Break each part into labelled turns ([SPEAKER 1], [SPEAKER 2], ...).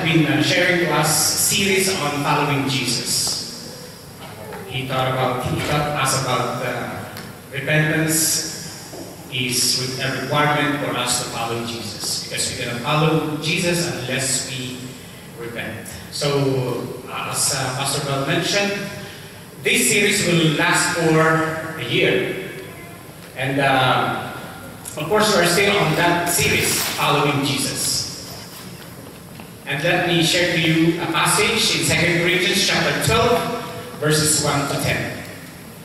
[SPEAKER 1] been sharing to us series on following Jesus. He taught us about repentance is a requirement for us to follow Jesus, because we cannot follow Jesus unless we repent. So, as Pastor Bell mentioned, this series will last for a year. And of course, we are still on that series, following Jesus. And let me share to you a passage in 2 Corinthians chapter 12, verses 1 to 10.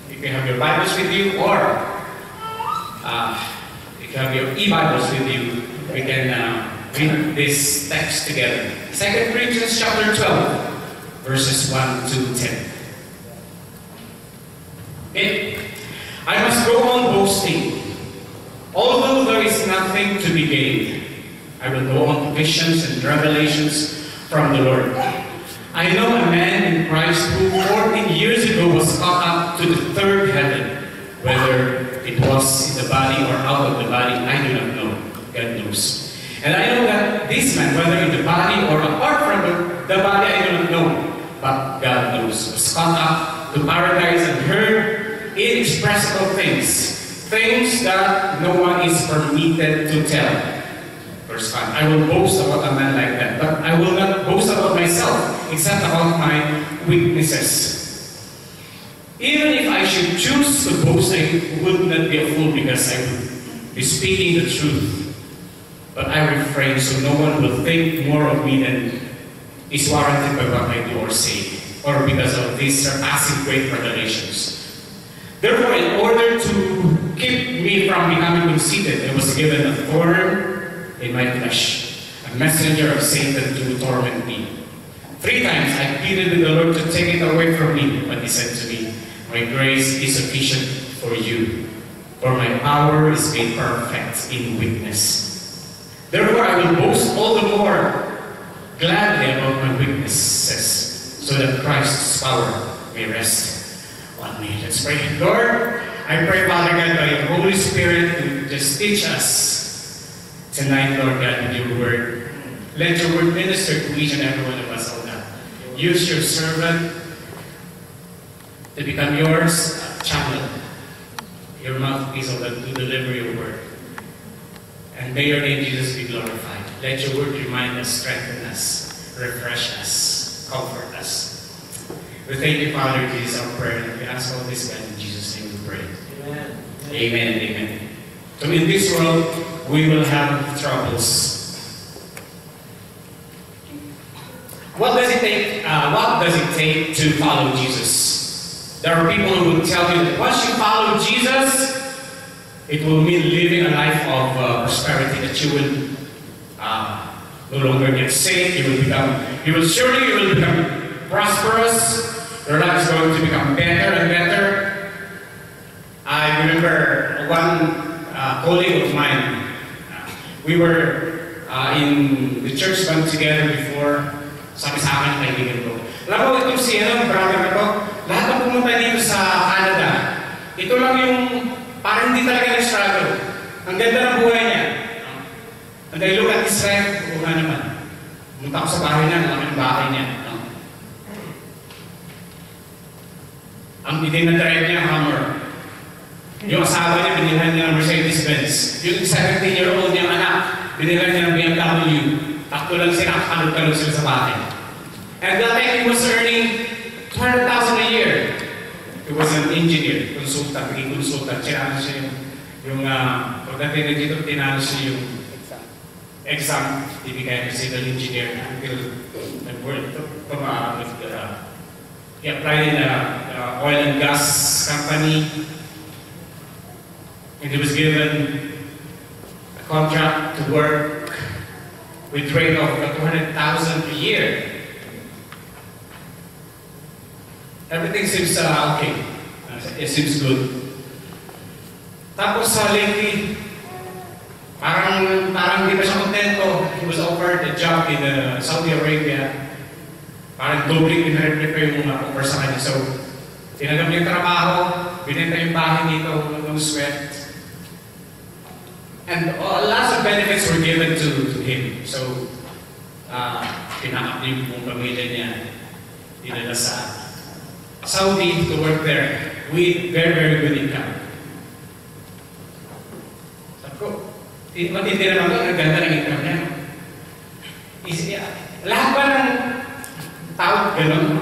[SPEAKER 1] If you have your Bibles with you, or if you have your e-Bibles with you, we can read this text together. 2 Corinthians chapter 12, verses 1 to 10. Okay. I must go on boasting. Although there is nothing to be gained, I will go on to visions and revelations from the Lord. I know a man in Christ who 14 years ago was caught up to the third heaven. Whether it was in the body or out of the body, I do not know. God knows. And I know that this man, whether in the body or apart from the body, I do not know. But God knows. Was caught up to paradise and heard inexpressible things, things that no one is permitted to tell. Verse 5, I will boast about a man like that, but I will not boast about myself, except about my weaknesses. Even if I should choose to boast, I would not be a fool, because I would be speaking the truth. But I refrain, so no one will think more of me than is warranted by what I do or say, or because of these surpassing great revelations. Therefore, in order to keep me from becoming conceited, I was given a thorn in my flesh, a messenger of Satan to torment me. 3 times I pleaded with the Lord to take it away from me, but He said to me, my grace is sufficient for you, for my power is made perfect in weakness. Therefore I will boast all the more gladly about my weaknesses, so that Christ's power may rest on me. Let's pray. Lord, I pray, Father God, by your Holy Spirit to just teach us tonight, Lord God, with your word. Let your word minister to each and every one of us, oh God. Use your servant to become yours channel, your mouthpiece, oh God, to deliver your word. And may your name, Jesus, be glorified. Let your word remind us, strengthen us, refresh us, comfort us. We thank you, Father, Jesus, our prayer, and we ask all this, God, in Jesus' name we pray. Amen. Amen and amen. So in this world, we will have troubles. What does it take to follow Jesus? There are people who will tell you that once you follow Jesus, it will mean living a life of prosperity, that you will no longer get sick, you will surely become prosperous, your life is going to become better and better. I remember one colleague of mine. We were in the church band together before. Sabi sa akin, kaibigan ko, alam mo, itong si brother na to, lahat ng pumunta dito sa Canada, ito lang yung parang hindi talaga nag-struggle. Ang ganda ng buhay niya. And I look at his life, oo nga naman. Pumunta ako sa bahay niya, ang laking bahay niya. Ang idinadrive niya, Hummer. Yung asawa niya, binilhan niya ng Mercedes-Benz. Yung 17-year-old niyang anak, binilhan niya ng BMW. Takto lang sila, kalog-kalog sila sa bahay. And that time, he was earning $200,000 a year. He was an engineer, consultant, naging consultant. Tinalo siya yung pagdating na dito, tinalo siya yung exam, ibigay ng civil engineer until nag-work. He applied in an oil and gas company. And he was given a contract to work with rate of $200,000 a year. Everything seems okay. It seems good. Tapos lately, parang hindi pa siya kontento. He was offered a job in Saudi Arabia. Parang dobling in-reprepare yung offer sa kanya. So, tinanggap niya yung trabaho, binenta yung bahay dito, no sweat. And lots of benefits were given to him. So, pinakap niya yung buong pamilya niya, dinala sa Saudi to work there with very, very good income. Sabi ko, matindi naman ito, ang ganda ng income niya. Lahat ba ng tao gano'n?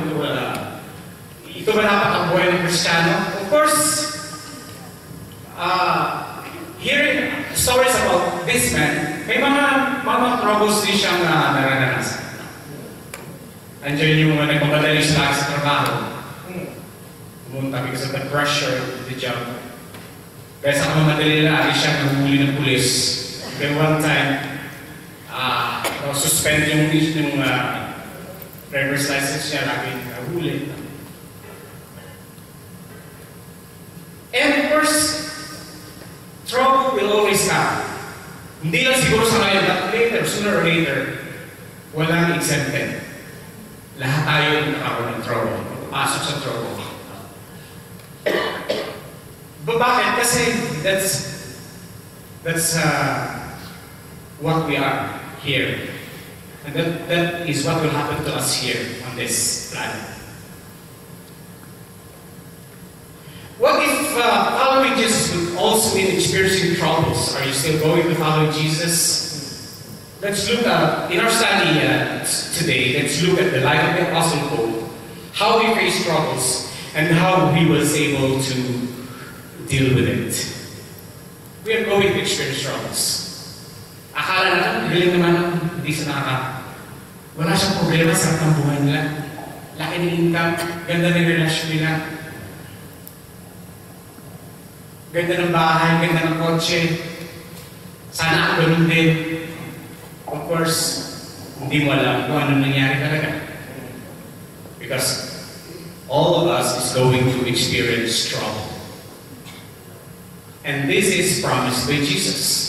[SPEAKER 1] Ito ba dapat ang buhay ng Kristiyano? Of course, hearing stories about this man, may mga troubles din siyang naranasan. Andiyan yung nagmamadali siya sa trabaho. Pumunta because of the pressure of the job. Kaya sa kamamadali lagi siya nahuli ng pulis. Then one time, suspend yung driver's license niya, lagi nahuli. And of course, trouble will always come. Hindi lang siguro sa ngayon, but later, sooner or later, walang exempted. Lahat tayo nakakaroon ng trouble. Pasok sa trouble. But bakit? Kasi that's what we are here. And that is what will happen to us here on this planet. What if following Jesus would also mean experiencing troubles? Are you still going to follow Jesus? Let's look at, in our study today, let's look at the life of the Apostle Paul, how he faced troubles, and how he was able to deal with it. We are going to experience troubles. Akala natin, galing naman, hindi siya wala siyang problema sa buhay nila. Laki ng income, ganda ng relasyon nila. Ganda ng bahay, ganda ng kotse. Sana ako ganun din. Of course, hindi mo alam kung ano nangyari talaga. Because all of us is going to experience trouble. And this is promised by Jesus.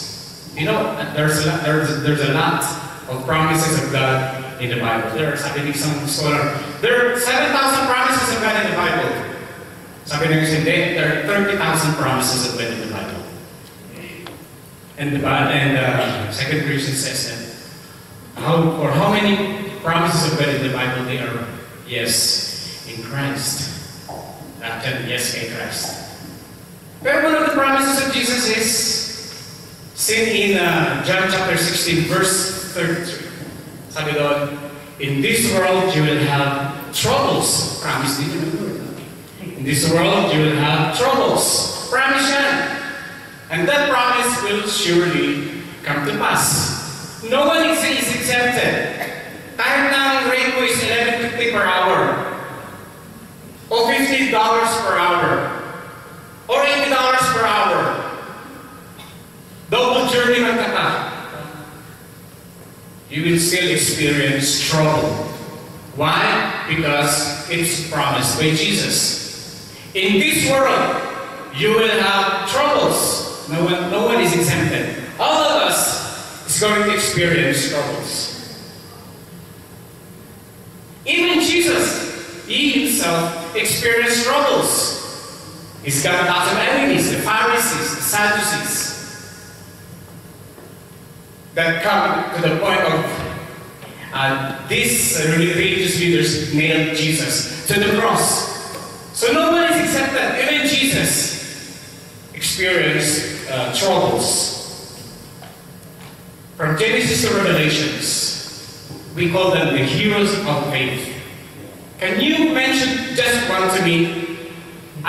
[SPEAKER 1] You know, there's a lot of promises of God in the Bible. Sabi ng isang scholar, there are 7,000 promises of God in the Bible. Sabi ng isang day, there are 30,000 promises of God in the Bible. And 2 Corinthians says that how many promises of God in the Bible they are? Yes, in Christ. Yes, in Christ. But one of the promises of Jesus is seen in John chapter 16, verse 33. Sabi doon, in this world you will have troubles. Promise din yung Lord. In this world you will have troubles. Promise yan. And that promise will surely come to pass. No one is exempted. Kahit na ang rate mo is $11.50 per hour, o $50 per hour, or $80 per hour, double journeyman ka pa, you will still experience trouble. Why? Because it's promised by Jesus. In this world, you will have troubles. No one is exempted. All of us is going to experience troubles. Even Jesus, he himself experienced troubles. He's got lots of enemies, the Pharisees, the Sadducees, that come to the point of these religious leaders nailed Jesus to the cross. So no one is exempted. Even Jesus experienced troubles. From Genesis to Revelations, we call them the heroes of faith. Can you mention just one to me? A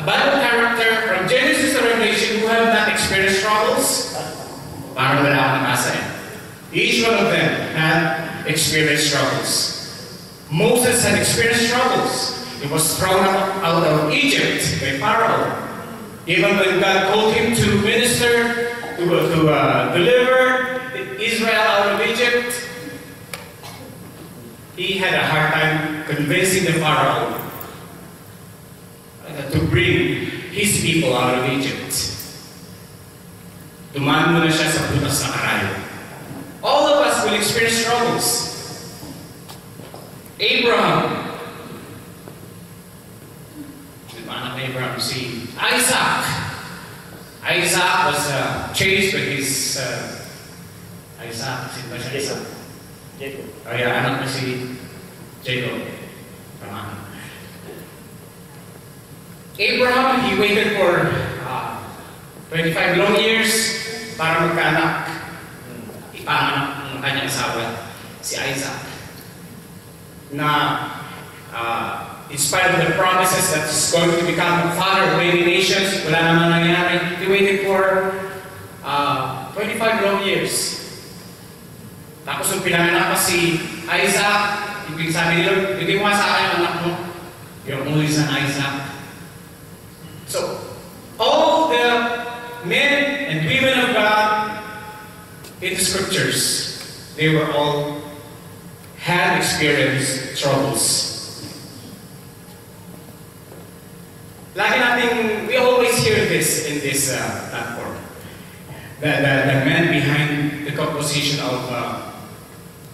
[SPEAKER 1] Bible character from Genesis to Revelation who have not experienced troubles? Parang wala akong nabasa eh. Each one of them had experienced troubles. Moses had experienced troubles. He was thrown out of Egypt by Pharaoh. Even when God called him to minister, to deliver Israel out of Egypt, he had a hard time convincing the Pharaoh to bring his people out of Egypt. Dumaan muna siya sa butas na karayo. All of us will experience troubles. Abraham, Abraham, see Isaac. Isaac was chased by his Isaac, sino ba siya? Isaac.
[SPEAKER 2] Jacob.
[SPEAKER 1] Kaya anak na si Jacob. Tama. Abraham, he waited for 25 long years para magkaanak. Ipanganak ng kanyang asawa, si Isaac. Na in spite of the promises that he's going to become a father of many nations, wala naman nangyari. He waited for 25 long years. Tapos nung pinanganak pa si Isaac, ibig sabi nila, bigay mo sa akin ang anak mo. Your only son Isaac. So, all the men and women of God in the scriptures, they were all had experienced troubles. Lagi nating, we always hear this in this platform. The man behind the composition of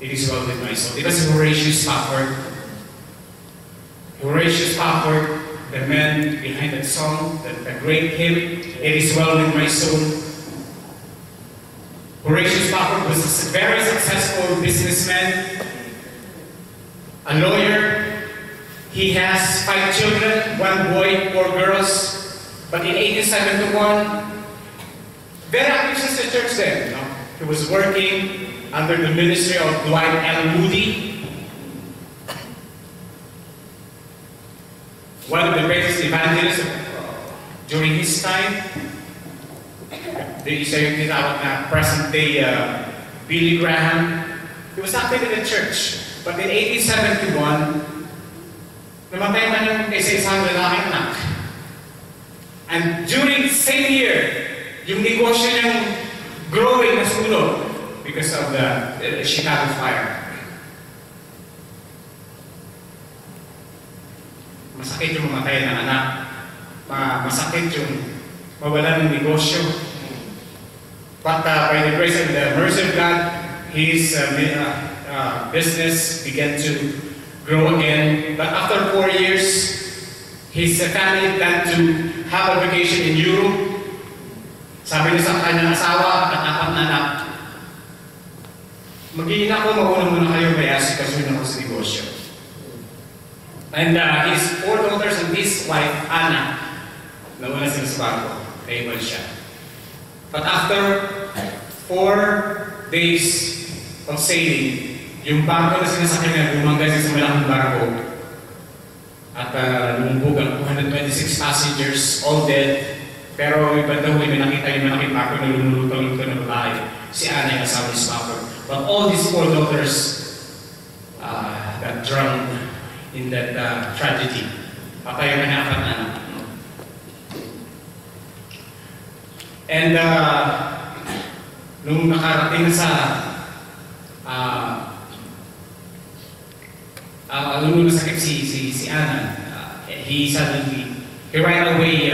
[SPEAKER 1] It Is Well With My Soul. It was Horatius Spafford. Horatius Spafford, the man behind that song, the great hymn, It Is Well With My Soul. Horatius Spafford was a very successful businessman, a lawyer. He has 5 children, 1 boy, 4 girls. But in 1871, very active in the church then. No? He was working under the ministry of Dwight L. Moody, one of the greatest evangelists during his time. The isa yung tinawag na present-day Billy Graham. He was active in the church. But in 1871, namatay man yung isa-isang lalaking anak. And during the same year, yung negosyo niyang growing na sulong because of the Chicago fire. Masakit yung mamatay ng anak. Masakit yung mawala ng negosyo. But by the grace and the mercy of God, his business began to grow again. But after 4 years, his family planned to have a vacation in Europe. Sabi niya sa kanyang asawa at 4 na anak, magiging ako, mauna muna kayo, kaya sikasuhin ako sa negosyo. And his 4 daughters and his wife, Anna, nauna sila sa barko, naiwan siya. But after 4 days of sailing, yung barko na sinasakyan niya, bumangga siya sa malaking barko. At lumumbog ang 226 passengers, all dead. Pero iba daw, may nakita yung malaking barko na lumulutang-lutang na babae. Si Anna yung asawa ni Spafford. But all these 4 daughters got drowned in that tragedy. Patay ang kanya 4 na anak. And nung nakarating sa nung nasakit si Anna, he right away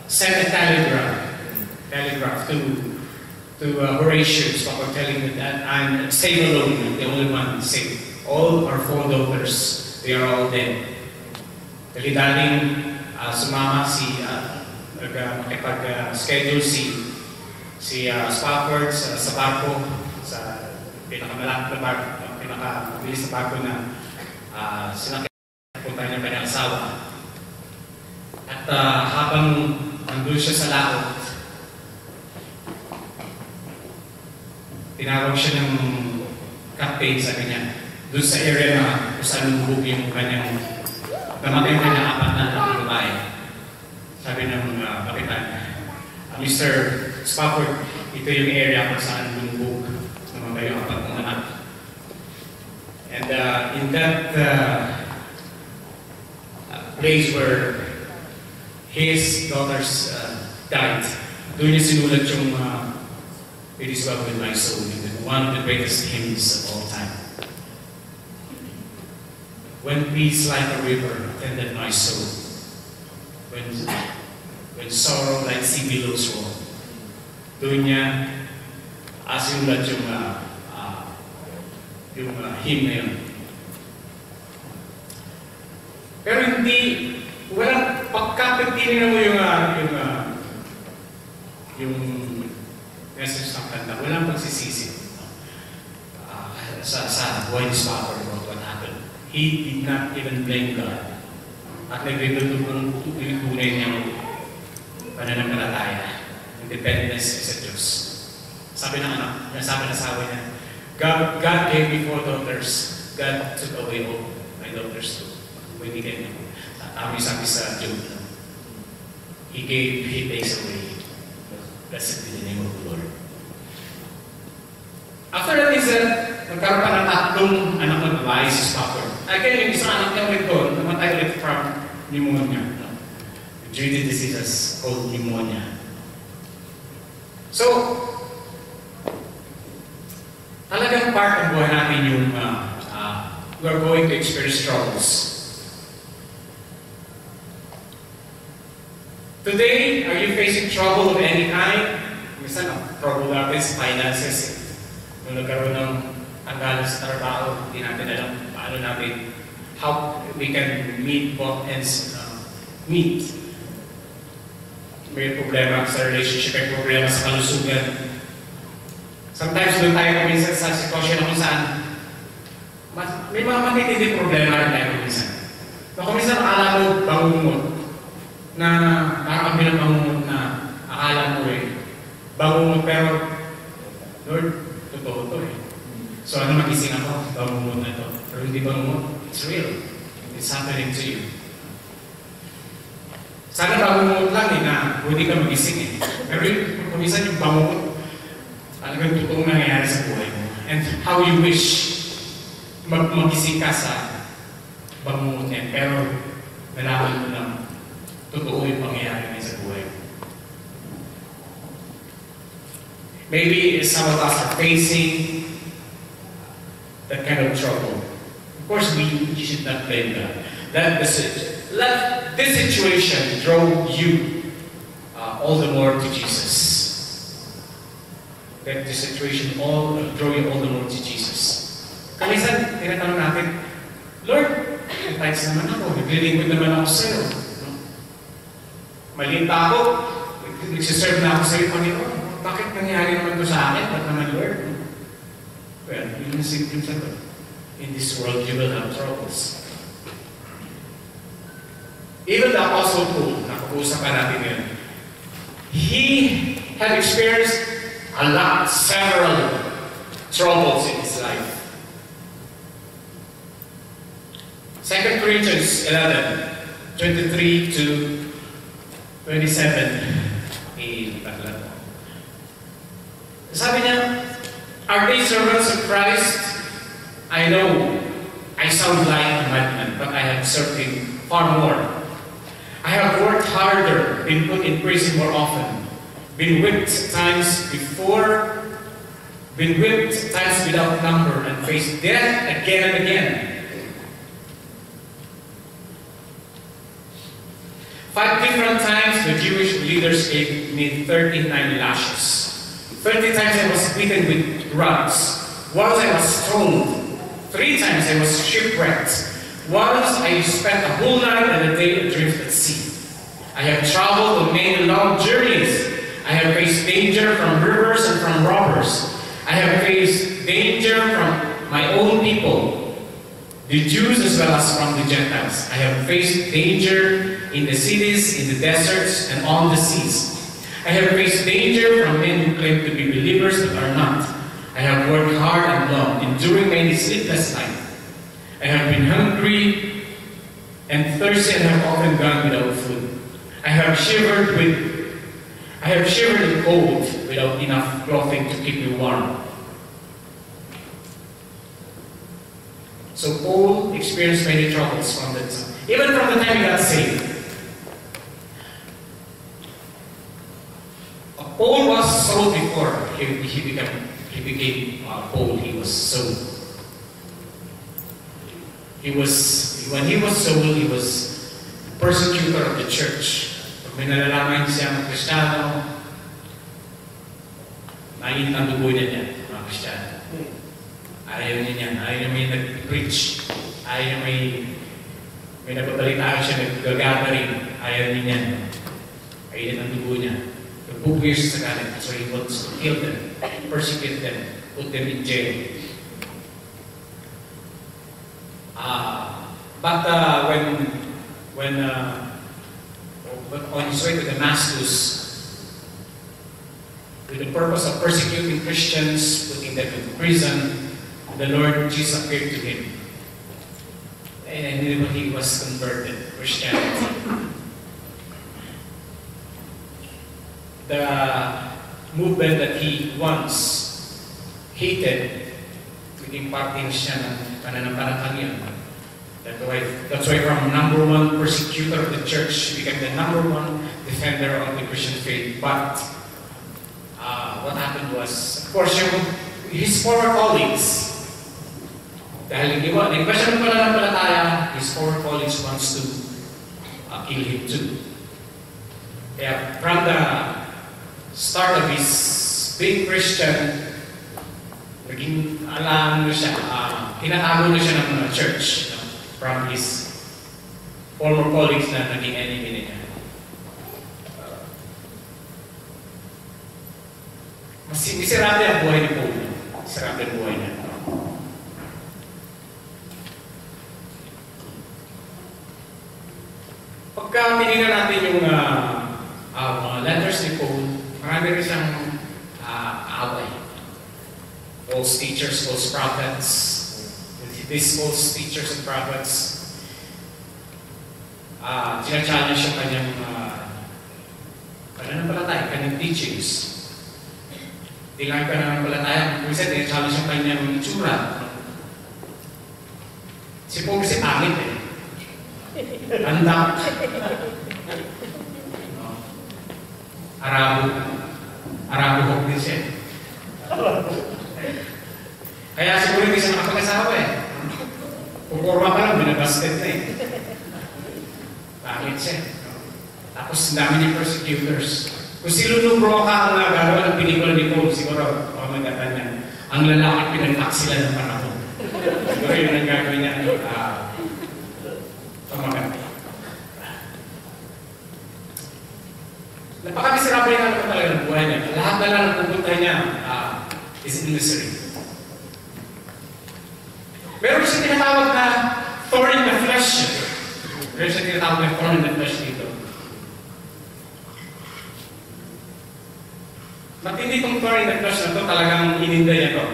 [SPEAKER 1] sent a telegraph to Horatius, telling him that I'm staying alone, I'm the only one safe. All our 4 daughters, they are all dead. Dali-daling sumama makipag-schedule si Spafford sa barko, sa pinakamalaki na barko, pinakamabilis na barko na sinakyan punta niya kanyang asawa. At habang nandun siya sa laot, tinawag siya ng captain, sabi niya, doon sa area na kung saan lumubog yung kanyang namatay yung kanyang 4 na babae. Sabi ng kapitan, Mr. Spafford, ito yung area kung saan lumubog namatay yung 4 na anak. And in that place where his daughters died, doon niya sinulat yung It Is Well With My Soul, one of the greatest hymns of all time. When peace like a river attended my soul, when sorrow like sea billows roll, doon niya sinulat yung hymn na yun. Pero walang pagkapit, tinignan mo yung message ng kanta, walang pagsisisi sa buhay ni Spafford about what happened. He did not even blame God. At nagre-reveal kung tunay niyang pananampalataya, independence sa Diyos. Sabi ng anak, sabi ng asawa niya, God gave me 4 daughters. God took away all my daughters too. Binigay niya. Sabi sa Job, He takes away. Blessed be the name of the Lord. After that incident, nagkaroon pa ng 3 anak na babae si Spafford. Again, yung isang anak niya ulit doon, namatay ulit from pneumonia. The dreaded disease called pneumonia. So, talagang part ng buhay natin yung we're going to experience troubles. Today, are you facing trouble of any kind? Minsan, trouble natin sa finances. Nung nagkaroon ng tanggalan sa trabaho, hindi natin alam paano natin, how we can meet both ends meet. May problema sa relationship, may problema sa kalusugan. Sometimes doon tayo kuminsan sa sitwasyon na kung saan may mga matitindi problema rin tayo kuminsan. Na kuminsan akala mo bangungot na parang bilang bangungot na akala mo bangungot pero Lord, totoo to So ano magising ako? Bangungot na to. Pero hindi bangungot. It's real. It's happening to you. Sana bangungot lang na pwede ka magising Pero kuminsan yung bangungot talagang totoong nangyayari sa buhay mo. And how you wish magising ka sa bangungot yan. Pero nalaman mo lang totoo yung pangyayari ngayon sa buhay mo. Maybe some of us are facing that kind of trouble. Of course, we should not blame God. Let this situation draw you all the more to Jesus. Let this situation draw you all the more to Jesus. Kalisan, tinatanong natin, Lord, tithes naman ako, naglilingkod naman ako sa'yo. Maliit pa ako, nagsiserve na ako sa'yo, Panginoon. Bakit nangyari naman ito sa akin? Ba't naman, Lord? Well, yun yung simple sagot. In this world, you will have troubles. Even the Apostle Paul, nakapag-usapan natin yun, he had experienced several troubles in his life. 2 Corinthians 11, 23 to 27. Sabi niya, are they servants of Christ? I know I sound like a madman, but I have served him far more. I have worked harder, been put in prison more often, been whipped times without number, and faced death again and again. 5 different times the Jewish leaders gave me 39 lashes. 30 times I was beaten with rods. Once I was stoned. 3 times I was shipwrecked. Once I spent a whole night and a day adrift at sea. I have traveled on many long journeys. I have faced danger from rivers and from robbers. I have faced danger from my own people, the Jews as well as from the Gentiles. I have faced danger in the cities, in the deserts, and on the seas. I have faced danger from men who claim to be believers but are not. I have worked hard and long, enduring many sleepless nights. I have been hungry and thirsty and have often gone without food. I have shivered in cold without enough clothing to keep me warm. So Paul experienced many troubles from that time. Even from the time he got saved. Paul was sold before he became Paul. He was sold. When he was sold, he was persecutor of the church. Pag may nalalaman siyang Kristiyano, mainit ang dugo niya, mga Kristiyano. Ayaw niya niyan. Ayaw niya may nag-preach. Ayaw niya may nagbabalitaan siya, nag-gathering. Ayaw niya niyan. Mainit ang dugo niya. Nag-book years sa galit. So he wants to kill them. persecute them, put them in jail. But when on his way to Damascus, with the purpose of persecuting Christians, putting them in prison, the Lord Jesus appeared to him. And he was converted to Christianity. The movement that he once hated, naging parte siya ng pananampalataya. That's why from number one persecutor of the church, he became the number one defender of the Christian faith. But what happened was, of course, his former colleagues, dahil nagba siya ng pananampalataya, his former colleagues wants to kill him too. Kaya from the start of his being Christian, naging alam na siya, tinatago na siya ng church, from his former colleagues na naging enemy niya. Miserable ang buhay ni Paul. Miserable ang buhay niya. Pagka tinignan natin yung mga letters ni Paul, marami rin siyang away. False teachers, false prophets. These false teachers and prophets, challenge yung kanyang pananampalataya, kanyang teachings. Di lang yung pananampalataya, minsan challenge yung kanyang itsura. Si Paul kasi pangit Andak. Arabo hok din siya. Kaya siguro hindi siya nakapag-asawa Puporma pa lang, binabasket na Pangit siya. Tapos dami niyang persecutors. Kung si Lulu Broca ang nagagawa ng pelikula ni Paul, siguro, maganda niya, ang lalaki pinagtak sila ng panahon. Siguro yun ang gagawin niya. Maganda. Napakamisirable nga naman talaga ng buhay niya. Lahat na lang ang pupunta niya is in misery. Meron siya tinatawag na thorn in the flesh. Meron siya tinatawag na thorn in the flesh dito. Matindi itong thorn in the flesh na ito, talagang ininda niya ito.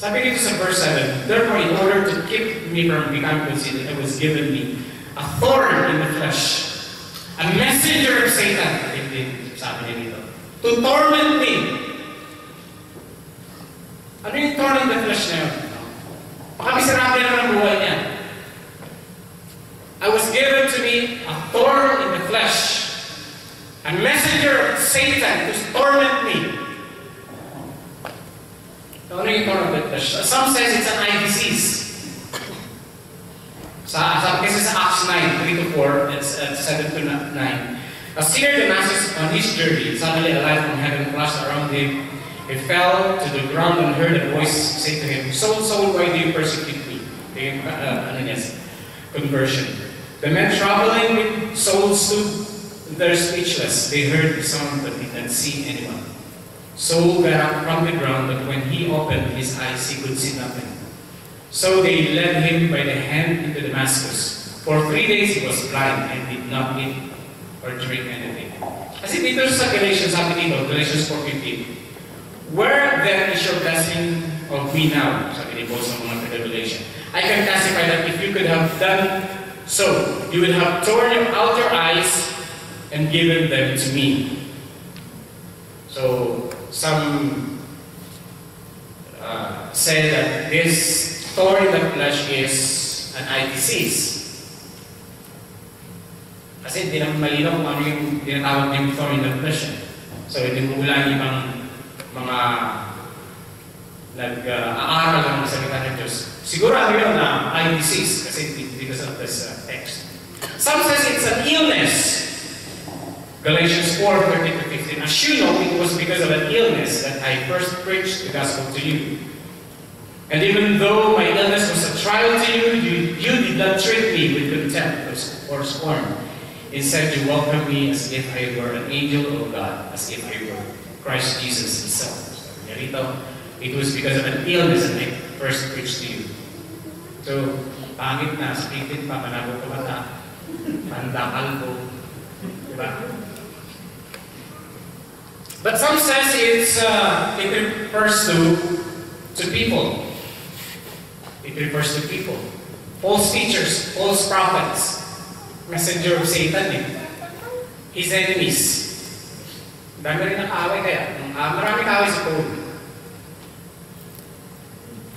[SPEAKER 1] Sabi dito sa verse 7, therefore, in order to keep me from becoming conceited, it was given me a thorn in the flesh, a messenger of Satan, sabi niya dito, to torment me. Ano yung thorn in the flesh na yun? Pakamisirable naman ang buhay niya. I was given to me a thorn in the flesh, a messenger of Satan to torment me. So, ano yung thorn in the flesh? Some says it's an eye disease. Sabi kasi sa Acts 9, 3-4, it's 7-9. A seer Damascus on his journey, suddenly a light from heaven flashed around him. He fell to the ground and heard a voice say to him, Saul, Saul, why do you persecute me? Conversion. The men traveling with Saul stood there speechless. They heard the sound but did not see anyone. Saul got up from the ground, but when he opened his eyes, he could see nothing. So they led him by the hand into Damascus. For 3 days he was blind and did not eat or drink anything. Kasi dito sa Galatians, sabi dito, Galatians 4:15, where then is your blessing of me now? Sabi ni Paul sa mga Revelation. I can testify that if you could have done so, you would have torn out your eyes and given them to me. So, some say that this thorn in the flesh is an eye disease. Kasi hindi naman malinaw kung ano yung tinatawag ng thorn in the flesh. So, hindi mo wala ibang mga nag-aaral ng salita ng Diyos. Siguro ano yun na eye disease kasi because of this text. Some says it's an illness. Galatians 4:13-15. As you know, it was because of an illness that I first preached the gospel to you. And even though my illness was a trial to you, you did not treat me with contempt or scorn. Instead, you welcomed me as if I were an angel of God, as if I were Christ Jesus himself. Sabi niya rito, it was because of an illness that I first preached to you. So, pangit na, sakitid pa, malabo ka mata, pandakal ko. Diba? But some says it refers to people. It refers to people. False teachers, false prophets, messenger of Satan, his enemies. Dami rin nakaway kaya. Marami kaway sa Paul.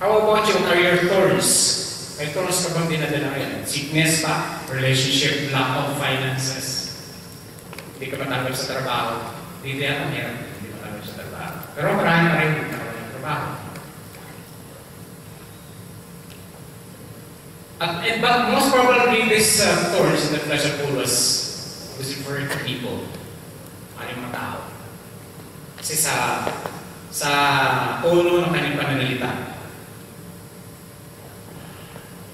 [SPEAKER 1] How about you? Are your thorns? May thorns ka bang dinadala ngayon? Sickness pa? Relationship? Lack of finances? Hindi ka matanggap sa trabaho? Hindi yan ang meron. Hindi matanggap sa trabaho. Pero marami pa rin hindi matanggap sa trabaho. But most probably this thorns in the flesh of Paul was referring to people. Ano yung mga tao? Kasi sa ulo ng kanyang pananalita,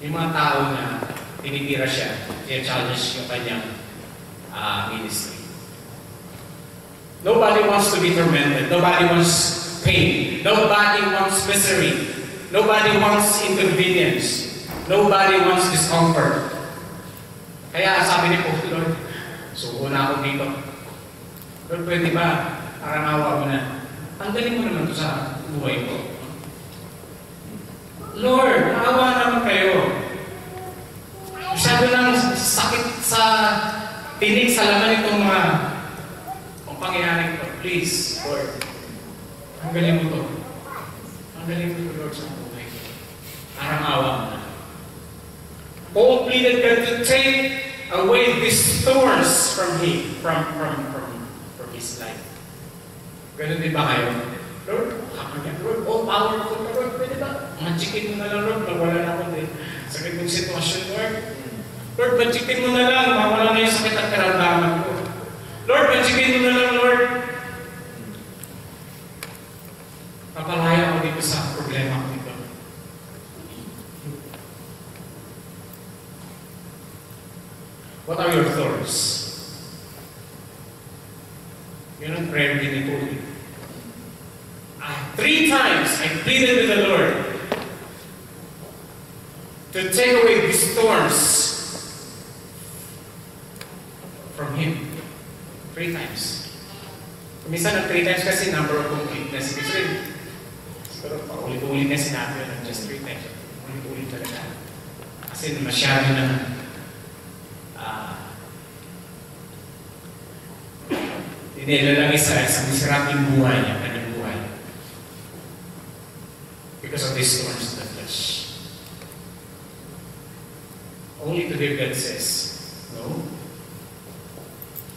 [SPEAKER 1] yung mga tao na tinitira siya, challenge yung kanyang ministry. Nobody wants to be tormented. Nobody wants pain. Nobody wants misery. Nobody wants inconvenience. Nobody wants discomfort. Kaya sabi ni Paul, Lord, suko na ako dito. Lord, pwede ba? Parang awa mo na. Tanggalin mo naman ito sa buhay ko. Lord, awa naman kayo. Masyado lang sakit sa tinig sa laman itong mga pangyayari ko. Please, Lord, tanggalin mo ito. Tanggalin mo ito, Lord, sa buhay ko. Parang awa mo na. Paul pleaded God to take away these thorns from him, from his life. Ganun din ba kayo? Lord, Lord, all powerful ka, Lord, pwede ba? Machikin mo na lang, Lord, mawala na ako din. Sakit mong sitwasyon, Lord. Lord, machikin mo na lang, mawala na yung sakit at karamdaman ko. Lord, machikin mo na lang, Lord. Papalaya ako dito sa problema ko dito. What are your thorns? Yun ang prayer din ni Paul. 3 times I pleaded with the Lord to take away these thorns from him. 3 times. Minsan ang 3 times kasi number of completeness. Pero paulit-ulit na sinabi yun, just 3 times. Ulit-ulit talaga. Kasi masyado na nilalagay sa miserableng buhay niya, kanyang buhay. Because of these thorns in the flesh. Only today God says, no.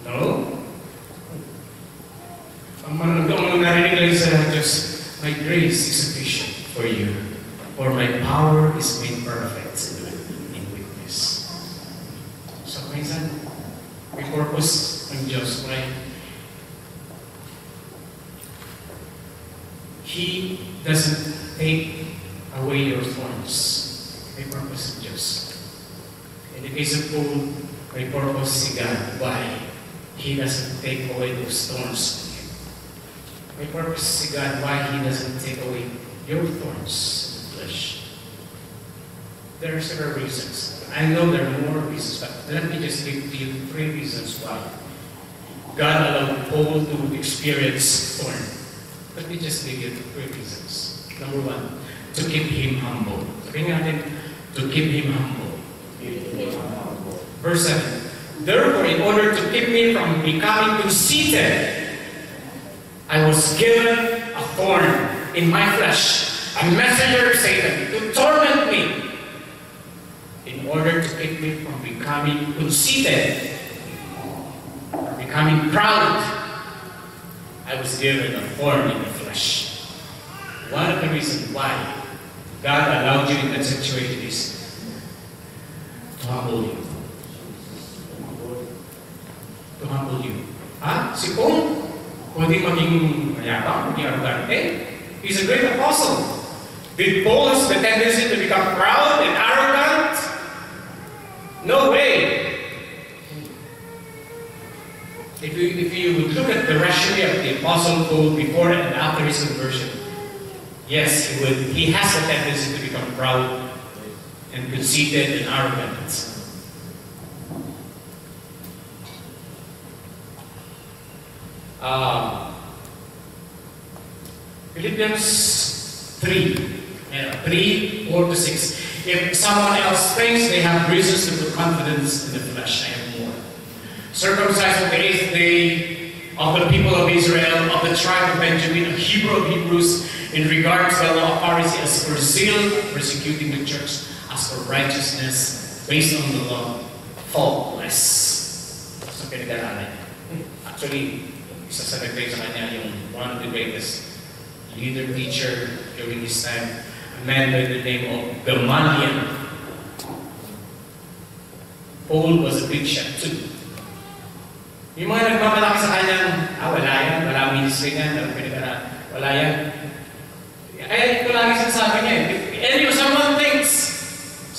[SPEAKER 1] No. Ang narinig lang sa Diyos, my grace is sufficient for you, for my power is made perfect in weakness. So, minsan, may purpose ng Diyos, right? He doesn't take away your thorns. May purpose of Diyos. In the case of Paul, may purpose si God. Why? He doesn't take away those thorns from him. May purpose si God. Why He doesn't take away your thorns in the flesh. There are several reasons. I know there are more reasons, but let me just give you 3 reasons why God allowed Paul to experience thorn. Let me just give you 3 reasons. Number 1, to keep him humble. Sabihin natin, to keep him humble. Verse 7, therefore, in order to keep me from becoming conceited, I was given a thorn in my flesh, a messenger of Satan, to torment me, in order to keep me from becoming conceited, becoming proud. I was given a thorn in the flesh. One of the reasons why God allowed you in that situation is to humble you. To humble you. Ha? Si Paul, kung hindi maging mayabang, maging arrogante, he's a great apostle. Did Paul have the tendency to become proud and arrogant? No way. He if you would look at the resume of the Apostle Paul before and after his conversion, yes, he has a tendency to become proud and conceited and arrogant. Philippians 3:4-6. If someone else thinks they have reasons to put confidence in the flesh, I have more. Circumcised on the 8th day of the people of Israel, of the tribe of Benjamin, a Hebrew of Hebrews, in regard to the law of Pharisee, as for zeal, persecuting the church, as for righteousness, based on the law, faultless. So, pinag-aralan. Actually, isa sa nagtay sa kanya yung one of the greatest leader teacher during his time, a man by the name of Gamaliel. Paul was a big shot too. Yung mga nagmamalaki sa kanyang, wala yan, wala ministry yan, wala yan. Kaya ito lagi sinasabi niya, if someone thinks,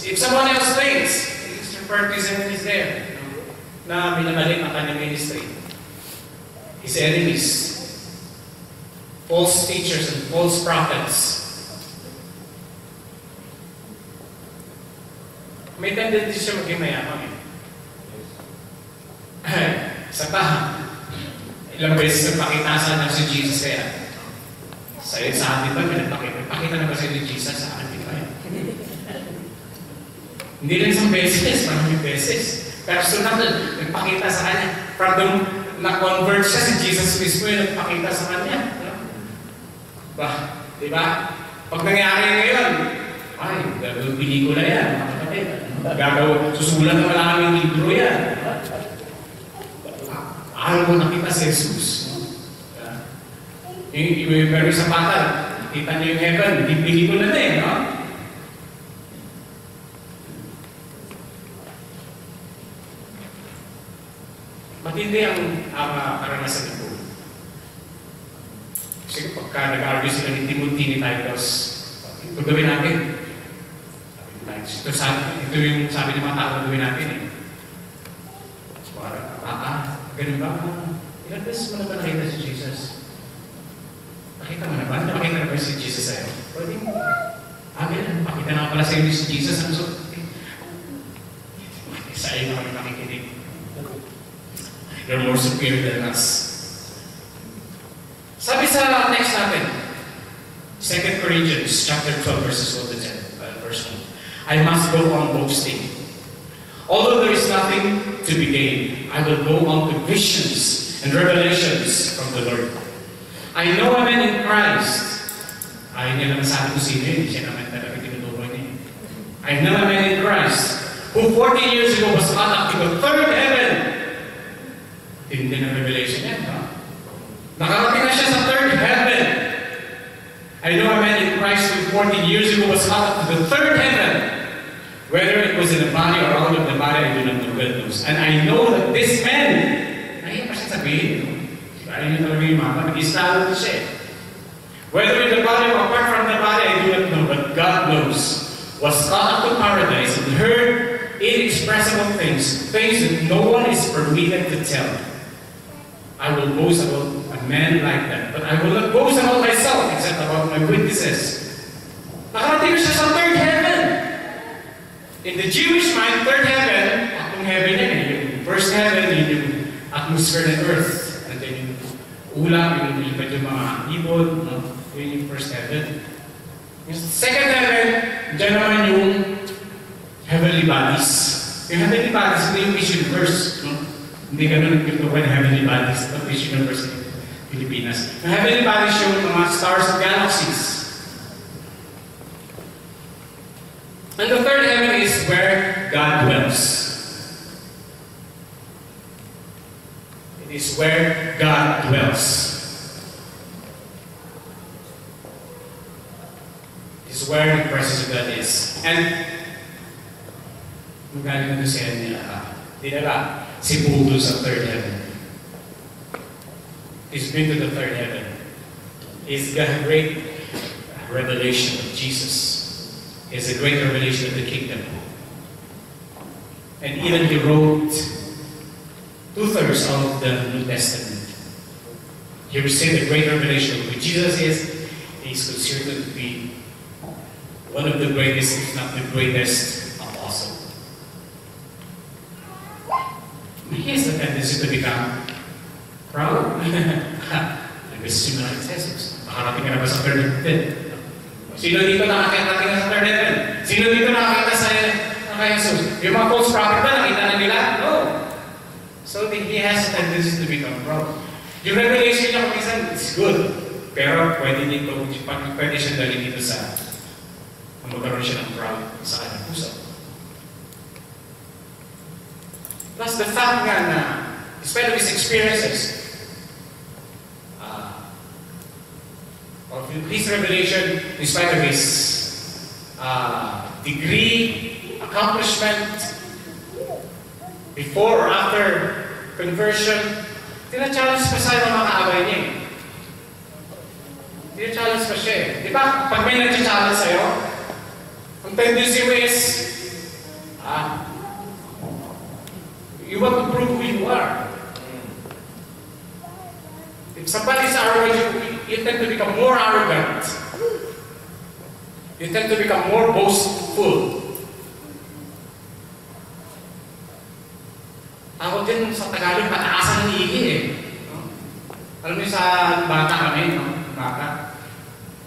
[SPEAKER 1] if someone else thinks, his repartism is there, na minamali ang kanyang ministry. His enemies, false teachers and false prophets. May tendency siya maging mayamang eh. Sa ilang beses nagpakitasan na si Jesus kaya. Sa atin ba, pinagpakita na ba sa ni Jesus sa atin ba? Hindi lang isang beses, maraming beses. Personal, nagpakita sa kanya. From the na-convert siya, si Jesus mismo yung nagpakita sa kanya. Diba? Pag nangyari ngayon, ay, gagawin pelikula yan, mga kapatid. Gagawin, susulat na maraming libro yan. Ayaw mo nakita si Jesus. Yung Mary sa patal, nakita niyo yung heaven, hindi pelikula na eh, no? Matindi ang karanasan ito. Kasi pagka nag-argue sila ni Timothy ni Titus, ito gawin natin. Ito yung sabi ng mga tao, gawin natin eh. Ganun ba? Ilan beses mo na ba nakita si Jesus? Nakita mo na ba? Nakita na ba si Jesus sa'yo? Pwede mo. Ganun. Pakita na pala sa'yo si Jesus. Ano so? Sa'yo na kami nakikinig. You're more superior than us. Sabi sa text natin, 2 Corinthians chapter 12 verses 1-10, verse 1. I must go on boasting. Although there is nothing to be gained, I will go on to visions and revelations from the Lord. I know a man in Christ. Ayaw niya naman sabi ko sino yun, siya naman talaga tinutukoy niya. I know a man in Christ who 40 years ago was caught up to the third heaven. Hindi na revelation yan, no? Nakarating na siya sa third heaven. I know a man in Christ who 40 years ago was caught up to the third heaven. Whether it was in the body or out of the body, I do not know God knows. And I know that this man, ayaw pa siya sabihin, ayaw niya talaga yung mama, nag-istalo siya. Whether in the body or apart from the body, I do not know, but God knows, was caught up to paradise and heard inexpressible things, things that no one is permitted to tell. I will boast about a man like that, but I will not boast about myself, except about my witnesses. Nakarating siya sa third heaven. In the Jewish mind, third heaven, akong heaven yan eh. Yung first heaven, yung atmosphere ng earth. And then yung ulam, yung ilipad yung mga ibon, no? Yun yung first heaven. Yung second heaven, dyan naman yung heavenly bodies. Yung heavenly bodies, hindi yung Miss Universe. No? Hindi ganun nagtutukan yung heavenly bodies of Miss Universe in Pilipinas. Yung heavenly bodies yung mga stars of galaxies. And the third heaven is where God dwells. It is where God dwells. It is where the presence of God is. And magaling na siya dinala si Paul sa third heaven. He's been to the third heaven. He's got a great revelation of Jesus. Is a great revelation of the kingdom. And even he wrote 2 two-thirds of the New Testament. He received a great revelation of who Jesus is. He is considered to be one of the greatest, if not the greatest, apostle. He has the tendency to become proud. Nag-assume na ng Jesus. Makarating ka na ba sa third heaven? Sino dito nakakita sa third heaven? Sino dito nakakita sa Jesus? Yung mga false prophet ba, nakita na nila? No. So he has a tendency to become proud. Yung revelation niya kung minsan, it's good. Pero pwede siyang dalhin dito sa magkaroon siya ng proud sa kanyang puso. Plus the fact nga na, in spite of his experiences, of his revelation, in spite of his degree, accomplishment, before or after conversion, tina-challenge pa sa'yo ng mga kaaway niya. Tina-challenge pa siya eh. Di ba? Pag may nag-challenge sa'yo, ang tendency mo is, you want to prove who you are. If somebody's arrogant, you tend to become more arrogant. You tend to become more boastful. Tawag din sa Tagalog, pataasan ng ihi eh. No? Alam mo sa bata kami, no? Bata.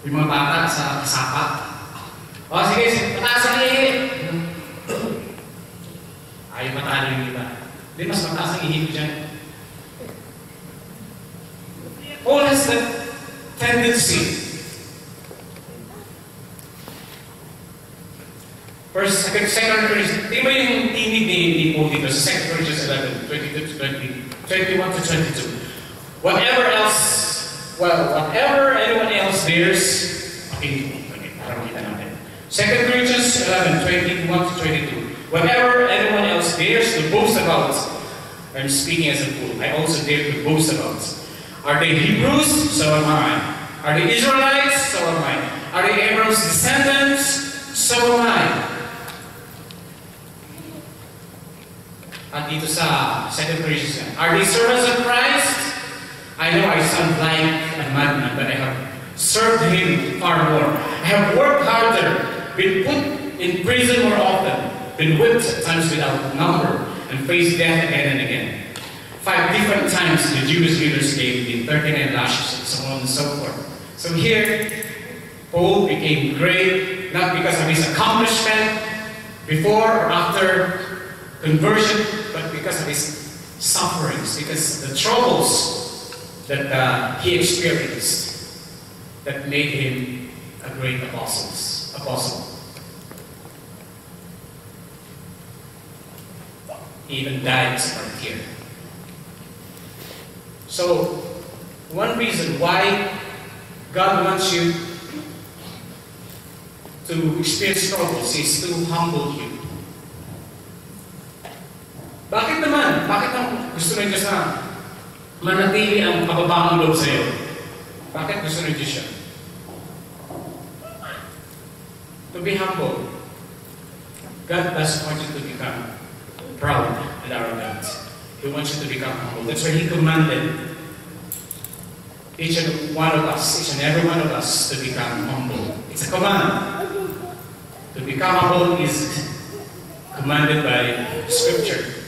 [SPEAKER 1] Yung mga bata sa kasapa. O sige, pataasan ng ihi. Ayaw matalo yung iba. Hindi, mas mataas ang ihi ko dyan. Paul has that tendency. First, second Corinthians, di ba yung tinig ni Paul dito sa 2 Corinthians 11, 21 to 22. Whatever anyone else bears, okay, parang kita natin. 2 Corinthians 11, 21 to 22. Whatever anyone else dares to boast about, I'm speaking as a fool, I also dare to boast about. Are they Hebrews? So am I. Are they Israelites? So am I. Are they Abraham's descendants? So am I. At dito sa 2 Corinthians, are they servants of Christ? I know I sound like a madman, but I have served Him far more. I have worked harder, been put in prison more often, been whipped at times without number, and faced death again and again. 5 different times the Jewish leaders gave me 39 lashes and so on and so forth. So here, Paul became great, not because of his accomplishment before or after conversion, but because of his sufferings, because the troubles that he experienced that made him a great apostle. He even died as a martyr. So, one reason why God wants you to experience troubles is to humble you. Bakit naman? Bakit gusto ng Diyos na manatili ang kababaang loob sa iyo? Bakit gusto ng Diyos siya? To be humble. God doesn't want you to become proud and arrogant. He wants you to become humble. That's why He commanded each and every one of us to become humble. It's a command. To become humble is commanded by Scripture.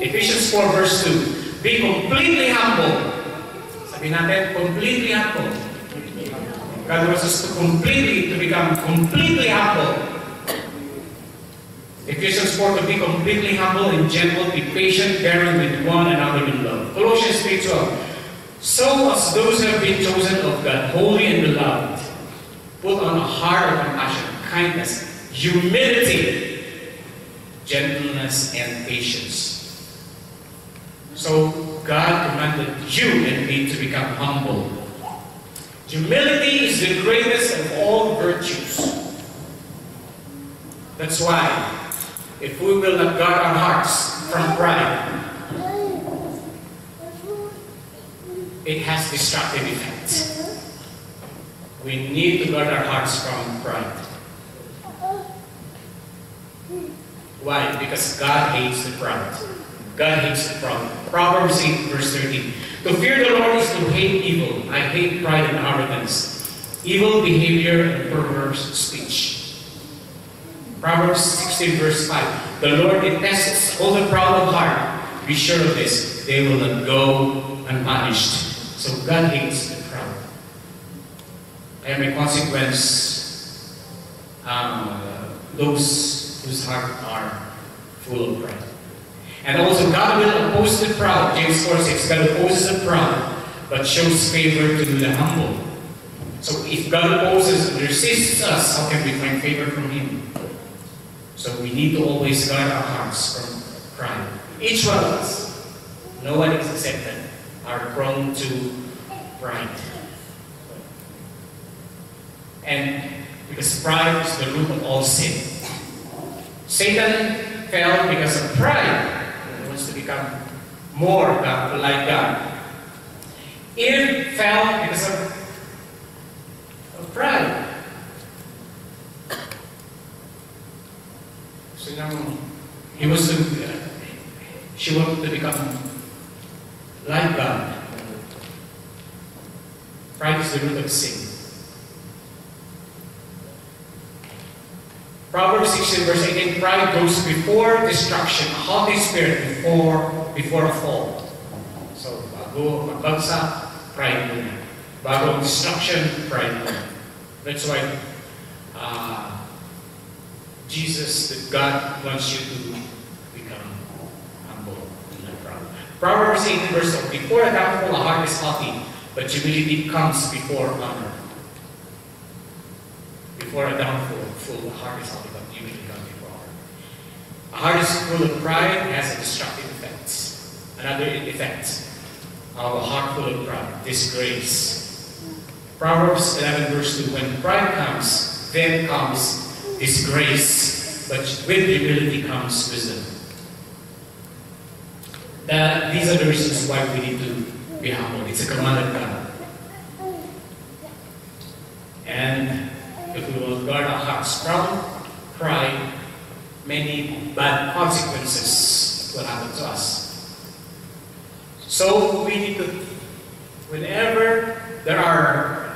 [SPEAKER 1] Ephesians 4 verse 2. Be completely humble. Sabi natin, completely humble. God wants us to become completely humble. Ephesians 4, to be completely humble and gentle, be patient, bearing with one another in love. Colossians 3:12. So as those who have been chosen of God, holy and beloved, put on a heart of compassion, kindness, humility, gentleness, and patience. So God commanded you and me to become humble. Humility is the greatest of all virtues. That's why, if we will not guard our hearts from pride, it has destructive effects. We need to guard our hearts from pride. Why? Because God hates the proud. God hates the proud. Proverbs 8 verse 13. To fear the Lord is to hate evil. I hate pride and arrogance, evil behavior and perverse speech. Proverbs 16 verse 5. The Lord detests all the proud of heart. Be sure of this, they will not go unpunished. So God hates the proud. And by consequence, those whose heart are full of pride. And also God will oppose the proud. James 4:6. God opposes the proud, but shows favor to the humble. So if God opposes and resists us, how can we find favor from Him? So we need to always guard our hearts from pride. Each one of us, no one is accepted, are prone to pride. And because pride is the root of all sin. Satan fell because of pride. He wants to become more like God. Eve fell because of pride. So now she wanted to become like God. Pride is the root of sin. Proverbs 16 verse 18, pride goes before destruction, a haughty spirit before a fall. So, bago magbagsak, pride muna. Bago destruction, pride muna. That's why Jesus, that God wants you to become humble and not proud. Proverbs 18 verse 1, before a downfall, a heart is haughty, but humility comes before honor. Before a downfall, a heart is haughty, but humility comes before honor. A heart is full of pride has a destructive effect. Another effect of a heart full of pride, disgrace. Proverbs 11 verse 2, when pride comes, then comes disgrace, but with humility comes wisdom. These are the reasons why we need to be humble. It's a command of God. And if we will guard our hearts from pride, many bad consequences will happen to us. So we need to, whenever there are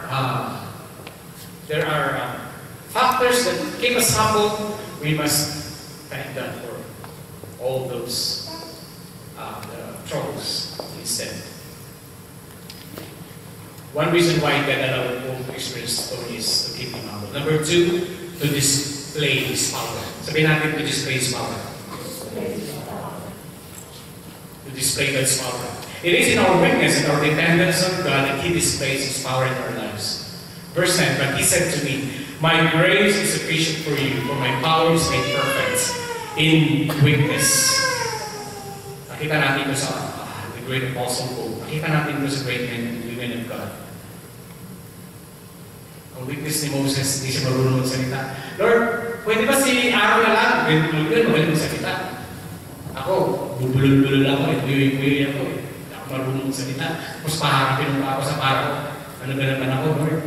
[SPEAKER 1] factors that keep us humble, we must thank God for all those troubles instead. One reason why God allowed Paul to experience is to keep him humble. Number 2, to display His power. Sabihin natin, to display His power. To display God's power. It is in our weakness and our dependence on God that He displays His power in our lives. Verse 9, but He said to me, my grace is sufficient for you, for my power is made perfect in weakness. Nakita natin ito sa the great apostle Paul. Nakita natin ito sa great men and women of God. Ang weakness ni Moses, hindi siya marunong magsalita. Lord, pwede ba si Aaron na lang? Magaling magsalita. Ako, bubulol-bulol ako, buyoy-buyoy ako. Hindi ako marunong magsalita. Mas paharapin mo ako sa paro. Ano ba naman ako, Lord?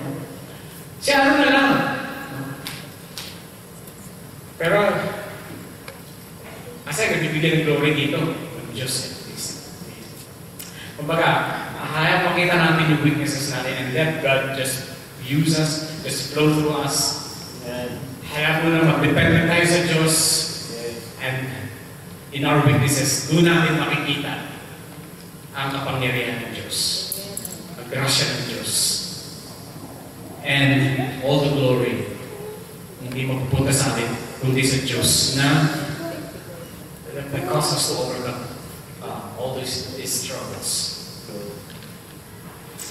[SPEAKER 1] Si Aaron na lang. Pero, kasi nagbibigyan ng glory dito. Ng Diyos. Kumbaga, hayang makita natin yung weaknesses natin and let God just use us, just flow through us. Hayaan mo na mag-depend tayo sa Diyos. And in our weaknesses, doon natin makikita ang kapangyarihan ng Diyos. Ang grasya ng Diyos. And all the glory hindi mapupunta sa atin kundi sa Diyos na cause us to overcome all these struggles.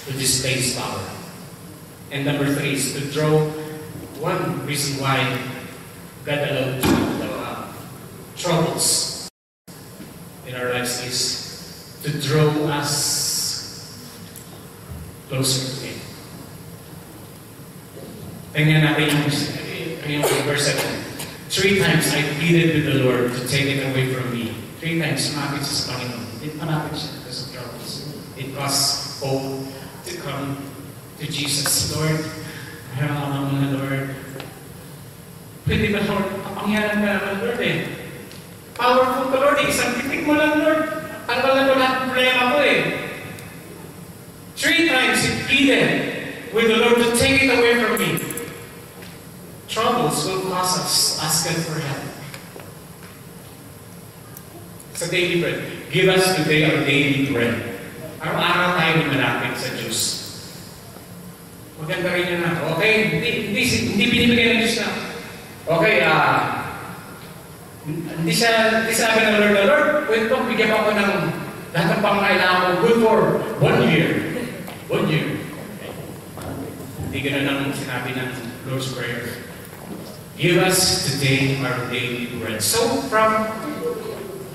[SPEAKER 1] To display His power. And number 3 is to draw. One reason why God allowed troubles in our lives is to draw us closer to Him. Tingnan natin yung verse 7. 3 times I pleaded with the Lord to take it away from me. 3 times sumapit siya sa Panginoon. Hindi malapit siya because of troubles. It costs hope to come to Jesus. Lord, Lord, pwede ba Lord, kapangyarihan ka naman Lord eh. Powerful ka Lord eh, isang titik mo lang Lord. Tatanggal na ito lahat ng problema ko eh. 3 times he pleaded with the Lord to take it away from me. Troubles will cause us asking for help. Sa daily bread, give us today our daily bread. Araw-araw tayo malapit sa Diyos. Maganda rin yun na. Okay, hindi binibigay ng Diyos na. Okay, hindi sabi ng Lord, wait po, bigyan ako ng lahat ng pangailangan ko good for 1 year. 1 year. Hindi gano'n ang sinabi ng Lord's Prayer. Give us today our daily bread. So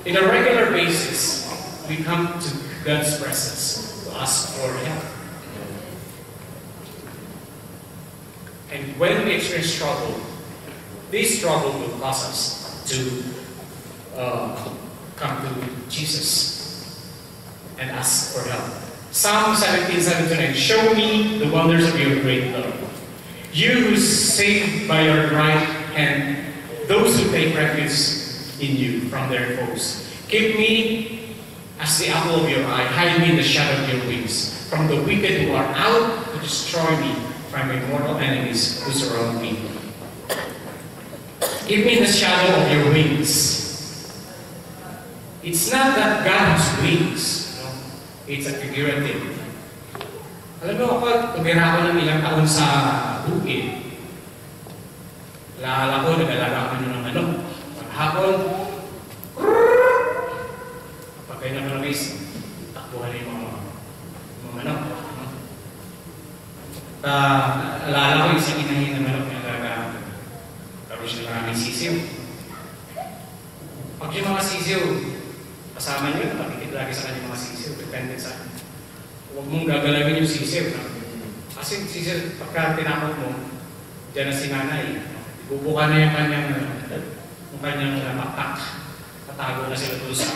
[SPEAKER 1] in a regular basis, we come to God's presence to ask for help. And when we experience trouble, this trouble will cause us to come to Jesus and ask for help. Psalm 17:7-9, show me the wonders of your great love. You who save by your right hand those who take refuge in you from their foes. Keep me as the apple of your eye. Hide me in the shadow of your wings from the wicked who are out to destroy me, from my mortal enemies who surround me. Keep me in the shadow of your wings. It's not that God has wings. No? It's a figurative. Alam mo ako, tumira ako ng ilang taon sa bukid. Alala ko, nag-alaga ako ng manok. Maghapon, kapag kayo na malamis, takbuhan yung mga manok. Alala ko, isang inahin na manok na alaga. Karoon siya maraming sisiw. Pag yung mga sisiw, kasama nyo, nakikita lagi sa kanya mga sisiw, depende sa akin. Huwag mong gagalawin yung sisiw. Kasi sisiw, pagka tinapot mo, dyan na si nanay. Bubuka na yung kanyang pakpak. Tatago na sila doon sa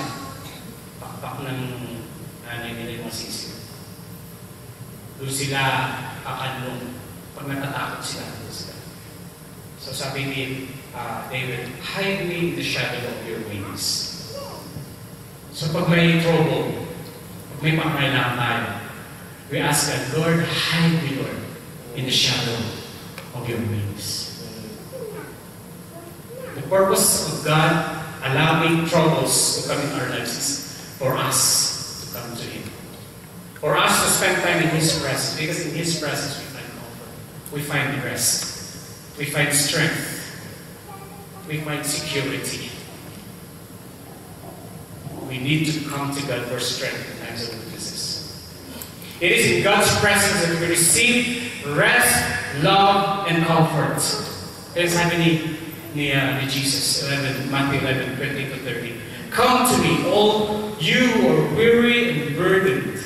[SPEAKER 1] pakpak ng nanay nila yung mga sisiw. Doon sila kakanlong pag natatakot sila. So sabi ni David, hide me in the shadow of your wings. So pag may trouble, pag may pangailangan tayo, we ask God, Lord, hide me, Lord, in the shadow of your wings. The purpose of God allowing troubles to come in our lives is for us to come to Him. For us to spend time in His presence, because in His presence we find comfort, we find rest, we find strength, we find security. We need to come to God for strength in times of weaknesses. It is in God's presence that we receive rest, love, and comfort. Kaya sabi ni Jesus, Matthew 11:20-30, come to me, all you who are weary and burdened,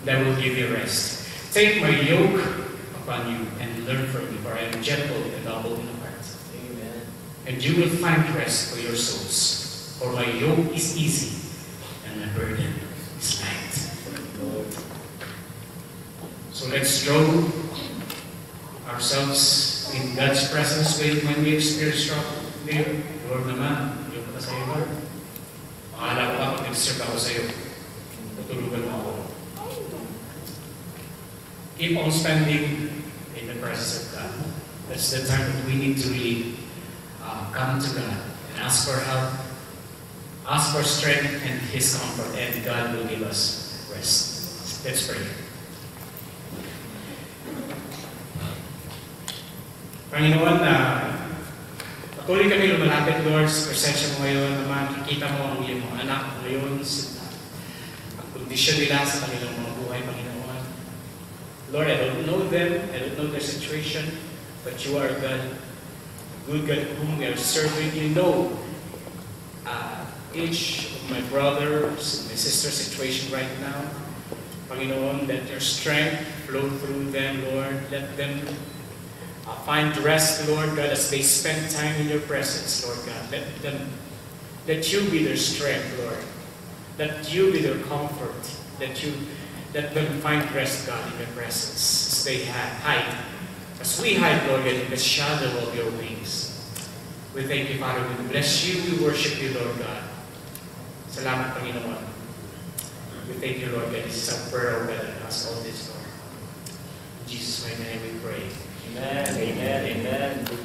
[SPEAKER 1] and I will give you rest. Take my yoke upon you and learn from me, for I am gentle and humble in heart. Amen. And you will find rest for your souls. For my yoke is easy and my burden is light. So let's draw ourselves in God's presence when we experience trouble. Lord naman, yung pa sa'yo, Lord. Akala ko ba kung nag-serve ako sa'yo, tutulugan mo ako. Keep on spending in the presence of God. That's the time that we need to really come to God and ask for help, ask for strength and His comfort, and God will give us rest. Let's pray. Panginoon, patuloy kami lumalapit, Lord, sa presensya mo ngayon naman. Kikita mo ang iyong mga anak ngayon, ang kondisyon nila sa kanilang mga buhay, Panginoon. Lord, I don't know them, I don't know their situation, but you are God, good God whom we are serving. You know each of my brothers and my sister's situation right now. Panginoon, let your strength flow through them, Lord. Let them find rest, Lord God, as they spend time in your presence, Lord God. Let you be their strength, Lord. Let you be their comfort. Let them find rest, God, in your presence as they hide. As we hide, Lord God, in the shadow of your wings. We thank you, Father. We bless you. We worship you, Lord God. Salamat, Panginoon. We thank you, Lord, that this is our prayer, O God, and ask all this, Lord. In Jesus' mighty name we pray.
[SPEAKER 2] Amen. Amen. Amen.